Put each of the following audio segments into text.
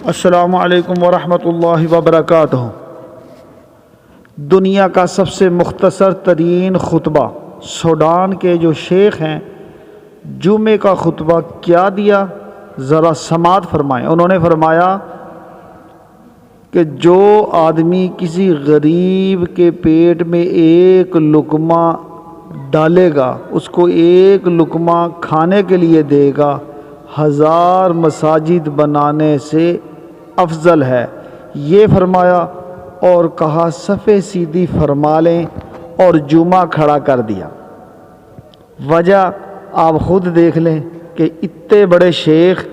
السلام علیکم ورحمۃ اللہ وبرکاتہ۔ دنیا کا سب سے مختصر ترین خطبہ سوڈان کے جو شیخ ہیں، جمعے کا خطبہ کیا دیا، ذرا سماعت فرمائیں۔ انہوں نے فرمایا کہ جو آدمی کسی غریب کے پیٹ میں ایک لقمہ ڈالے گا، اس کو ایک لقمہ کھانے کے لیے دے گا، 1000 مساجد بنانے سے افضل ہے۔ یہ فرمایا اور کہا صفیں سیدھی فرما لیں، اور جمعہ کھڑا کر دیا۔ وجہ آپ خود دیکھ لیں کہ اتنے بڑے شیخ،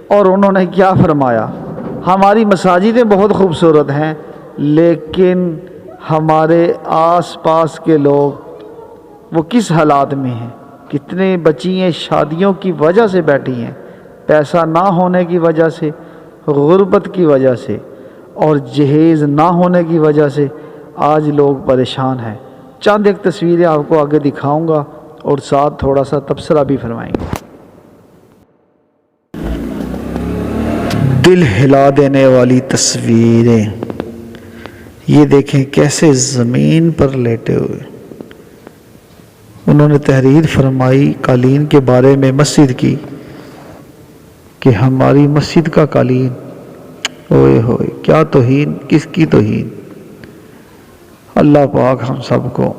اور انہوں نے کیا فرمایا؟ ہماری مساجدیں بہت خوبصورت ہیں، لیکن ہمارے آس پاس کے لوگ وہ کس حالات میں ہیں؟ کتنے بچیاں شادیوں کی وجہ سے بیٹھی ہیں، پیسہ نہ ہونے کی وجہ سے، غربت کی وجہ سے، اور جہیز نہ ہونے کی وجہ سے آج لوگ پریشان ہیں۔ چند ایک تصویریں آپ کو آگے دکھاؤں گا اور ساتھ تھوڑا سا تبصرہ بھی فرمائیں گے۔ دل ہلا دینے والی تصویریں، یہ دیکھیں کیسے زمین پر لیٹے ہوئے۔ انہوں نے تحریر فرمائی قالین کے بارے میں مسجد کی کہ ہماری مسجد کا قالین، اوئے ہوئے کیا توہین، کس کی توہین۔ اللہ پاک ہم سب کو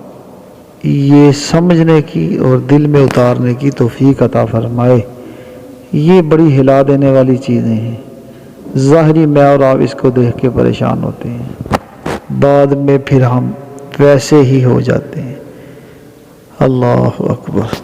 یہ سمجھنے کی اور دل میں اتارنے کی توفیق عطا فرمائے۔ یہ بڑی ہلا دینے والی چیزیں ہیں۔ ظاہری میں اور آپ اس کو دیکھ کے پریشان ہوتے ہیں، بعد میں پھر ہم ویسے ہی ہو جاتے ہیں۔ اللہ اکبر۔